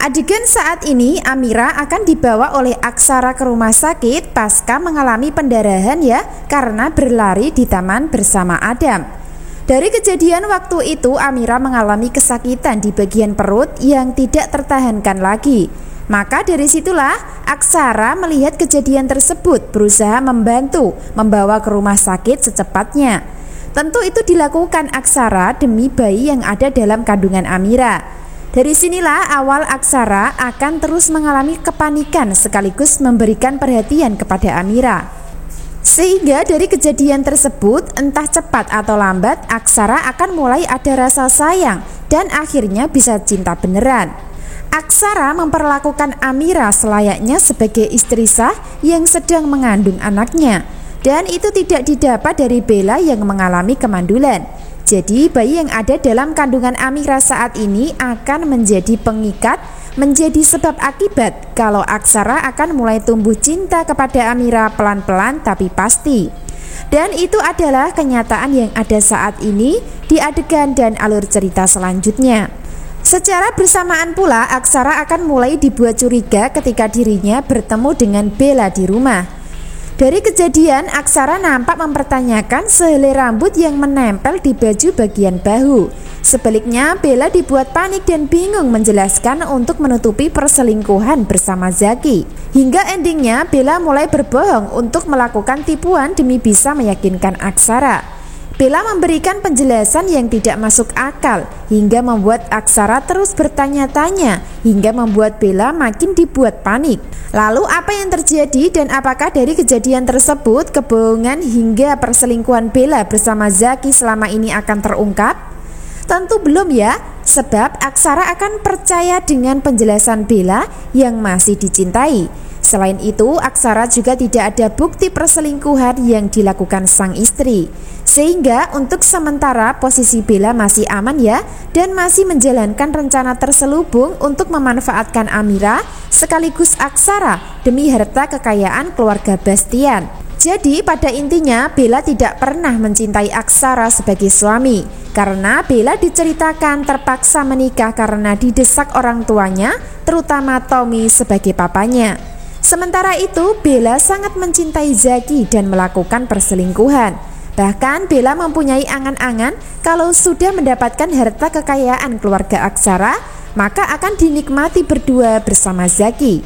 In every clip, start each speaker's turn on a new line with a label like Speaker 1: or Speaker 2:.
Speaker 1: Adegan saat ini Amira akan dibawa oleh Aksara ke rumah sakit pasca mengalami pendarahan ya karena berlari di taman bersama Adam. Dari kejadian waktu itu Amira mengalami kesakitan di bagian perut yang tidak tertahankan lagi. Maka dari situlah Aksara melihat kejadian tersebut berusaha membantu membawa ke rumah sakit secepatnya. Tentu itu dilakukan Aksara demi bayi yang ada dalam kandungan Amira. Dari sinilah awal Aksara akan terus mengalami kepanikan sekaligus memberikan perhatian kepada Amira. Sehingga dari kejadian tersebut entah cepat atau lambat Aksara akan mulai ada rasa sayang dan akhirnya bisa cinta beneran. Aksara memperlakukan Amira selayaknya sebagai istri sah yang sedang mengandung anaknya. Dan itu tidak didapat dari Bella yang mengalami kemandulan. Jadi bayi yang ada dalam kandungan Amira saat ini akan menjadi pengikat, menjadi sebab akibat kalau Aksara akan mulai tumbuh cinta kepada Amira pelan-pelan tapi pasti. Dan itu adalah kenyataan yang ada saat ini di adegan dan alur cerita selanjutnya. Secara bersamaan pula Aksara akan mulai dibuat curiga ketika dirinya bertemu dengan Bella di rumah. Dari kejadian, Aksara nampak mempertanyakan sehelai rambut yang menempel di baju bagian bahu. Sebaliknya, Bella dibuat panik dan bingung menjelaskan untuk menutupi perselingkuhan bersama Zaki. Hingga endingnya, Bella mulai berbohong untuk melakukan tipuan demi bisa meyakinkan Aksara. Bella memberikan penjelasan yang tidak masuk akal hingga membuat Aksara terus bertanya-tanya hingga membuat Bella makin dibuat panik. Lalu apa yang terjadi dan apakah dari kejadian tersebut kebohongan hingga perselingkuhan Bella bersama Zaki selama ini akan terungkap? Tentu belum ya, sebab Aksara akan percaya dengan penjelasan Bella yang masih dicintai. Selain itu, Aksara juga tidak ada bukti perselingkuhan yang dilakukan sang istri. Sehingga untuk sementara posisi Bella masih aman ya, dan masih menjalankan rencana terselubung untuk memanfaatkan Amira sekaligus Aksara demi harta kekayaan keluarga Bastian. Jadi pada intinya Bella tidak pernah mencintai Aksara sebagai suami, karena Bella diceritakan terpaksa menikah karena didesak orang tuanya, terutama Tommy sebagai papanya. Sementara itu Bella sangat mencintai Zaki dan melakukan perselingkuhan. Bahkan Bella mempunyai angan-angan kalau sudah mendapatkan harta kekayaan keluarga Aksara, maka akan dinikmati berdua bersama Zaki.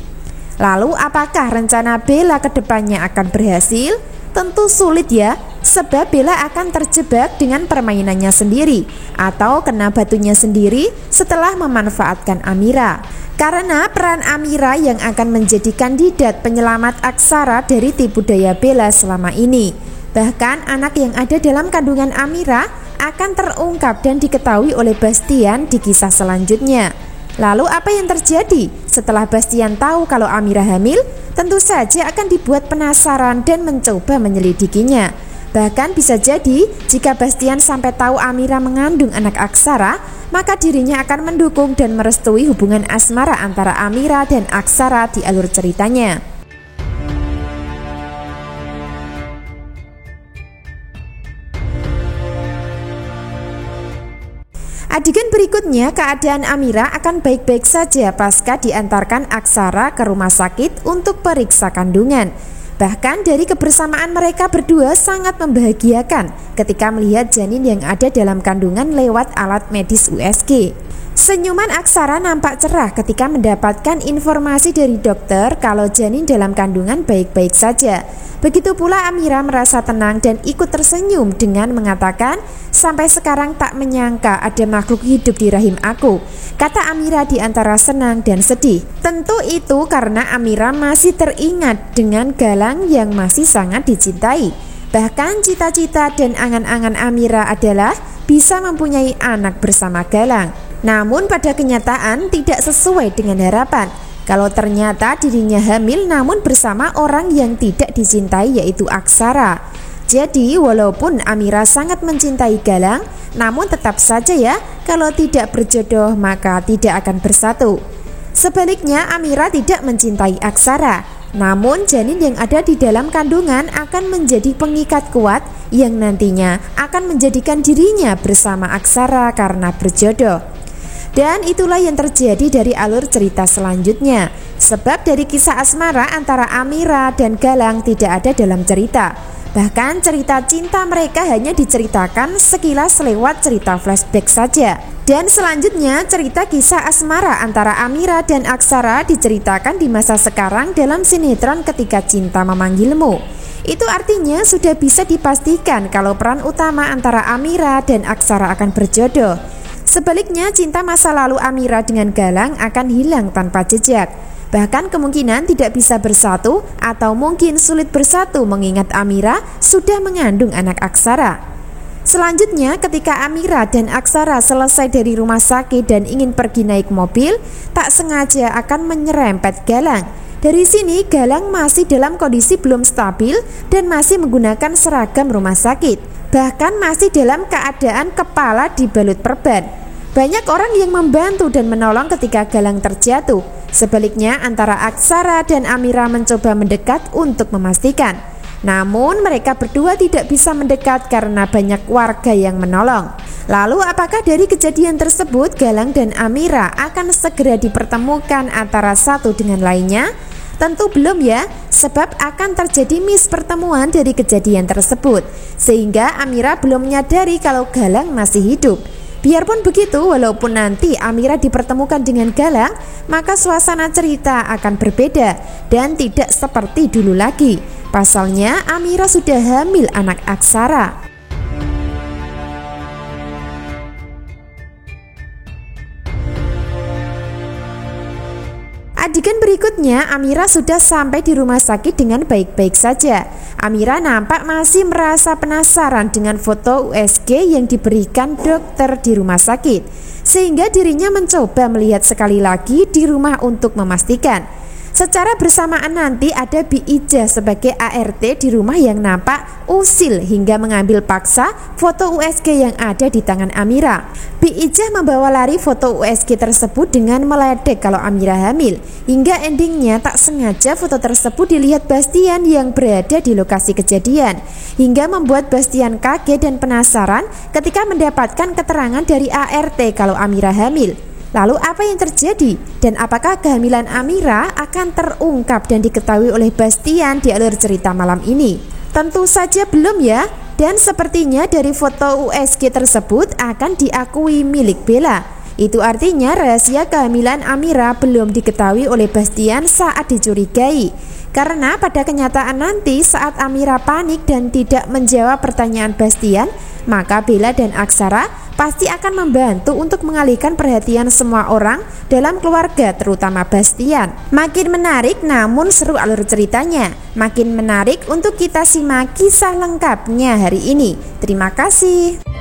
Speaker 1: Lalu apakah rencana Bella ke depannya akan berhasil? Tentu sulit ya, sebab Bella akan terjebak dengan permainannya sendiri atau kena batunya sendiri setelah memanfaatkan Amira. Karena peran Amira yang akan menjadi kandidat penyelamat Aksara dari tipu daya Bella selama ini. Bahkan anak yang ada dalam kandungan Amira akan terungkap dan diketahui oleh Bastian di kisah selanjutnya. Lalu apa yang terjadi setelah Bastian tahu kalau Amira hamil? Tentu saja akan dibuat penasaran dan mencoba menyelidikinya. Bahkan bisa jadi jika Bastian sampai tahu Amira mengandung anak Aksara, maka dirinya akan mendukung dan merestui hubungan asmara antara Amira dan Aksara di alur ceritanya. Adegan berikutnya keadaan Amira akan baik-baik saja pasca diantarkan Aksara ke rumah sakit untuk periksa kandungan. Bahkan dari kebersamaan mereka berdua sangat membahagiakan ketika melihat janin yang ada dalam kandungan lewat alat medis USG. Senyuman Aksara nampak cerah ketika mendapatkan informasi dari dokter kalau janin dalam kandungan baik-baik saja. Begitu pula Amira merasa tenang dan ikut tersenyum dengan mengatakan, "Sampai sekarang tak menyangka ada makhluk hidup di rahim aku," kata Amira di antara senang dan sedih. Tentu itu karena Amira masih teringat dengan Galang yang masih sangat dicintai. Bahkan cita-cita dan angan-angan Amira adalah bisa mempunyai anak bersama Galang. Namun pada kenyataan tidak sesuai dengan harapan. Kalau ternyata dirinya hamil namun bersama orang yang tidak dicintai yaitu Aksara. Jadi walaupun Amira sangat mencintai Galang, namun tetap saja ya kalau tidak berjodoh maka tidak akan bersatu. Sebaliknya Amira tidak mencintai Aksara, namun janin yang ada di dalam kandungan akan menjadi pengikat kuat yang nantinya akan menjadikan dirinya bersama Aksara karena berjodoh. Dan itulah yang terjadi dari alur cerita selanjutnya. Sebab dari kisah asmara antara Amira dan Galang tidak ada dalam cerita. Bahkan cerita cinta mereka hanya diceritakan sekilas lewat cerita flashback saja. Dan selanjutnya cerita kisah asmara antara Amira dan Aksara diceritakan di masa sekarang dalam sinetron Ketika Cinta Memanggilmu. Itu artinya sudah bisa dipastikan kalau peran utama antara Amira dan Aksara akan berjodoh. Sebaliknya cinta masa lalu Amira dengan Galang akan hilang tanpa jejak. Bahkan kemungkinan tidak bisa bersatu atau mungkin sulit bersatu mengingat Amira sudah mengandung anak Aksara. Selanjutnya ketika Amira dan Aksara selesai dari rumah sakit dan ingin pergi naik mobil, tak sengaja akan menyerempet Galang. Dari sini Galang masih dalam kondisi belum stabil dan masih menggunakan seragam rumah sakit. Bahkan masih dalam keadaan kepala dibalut perban. Banyak orang yang membantu dan menolong ketika Galang terjatuh. Sebaliknya antara Aksara dan Amira mencoba mendekat untuk memastikan. Namun mereka berdua tidak bisa mendekat karena banyak warga yang menolong. Lalu apakah dari kejadian tersebut Galang dan Amira akan segera dipertemukan antara satu dengan lainnya? Tentu belum ya, sebab akan terjadi mispertemuan dari kejadian tersebut. Sehingga Amira belum menyadari kalau Galang masih hidup. Biarpun begitu, walaupun nanti Amira dipertemukan dengan Galang, maka suasana cerita akan berbeda dan tidak seperti dulu lagi. Pasalnya Amira sudah hamil anak Aksara. Adegan berikutnya, Amira sudah sampai di rumah sakit dengan baik-baik saja. Amira nampak masih merasa penasaran dengan foto USG yang diberikan dokter di rumah sakit, sehingga dirinya mencoba melihat sekali lagi di rumah untuk memastikan. Secara bersamaan nanti ada Bi Ijah sebagai ART di rumah yang nampak usil hingga mengambil paksa foto USG yang ada di tangan Amira. Bi Ijah membawa lari foto USG tersebut dengan meledek kalau Amira hamil. Hingga endingnya tak sengaja foto tersebut dilihat Bastian yang berada di lokasi kejadian. Hingga membuat Bastian kaget dan penasaran ketika mendapatkan keterangan dari ART kalau Amira hamil. Lalu apa yang terjadi? Dan apakah kehamilan Amira akan terungkap dan diketahui oleh Bastian di alur cerita malam ini? Tentu saja belum ya. Dan sepertinya dari foto USG tersebut akan diakui milik Bella. Itu artinya rahasia kehamilan Amira belum diketahui oleh Bastian saat dicurigai. Karena pada kenyataan nanti saat Amira panik dan tidak menjawab pertanyaan Bastian, maka Bella dan Aksara pasti akan membantu untuk mengalihkan perhatian semua orang dalam keluarga, terutama Bastian. Makin menarik namun seru alur ceritanya. Makin menarik untuk kita simak kisah lengkapnya hari ini. Terima kasih.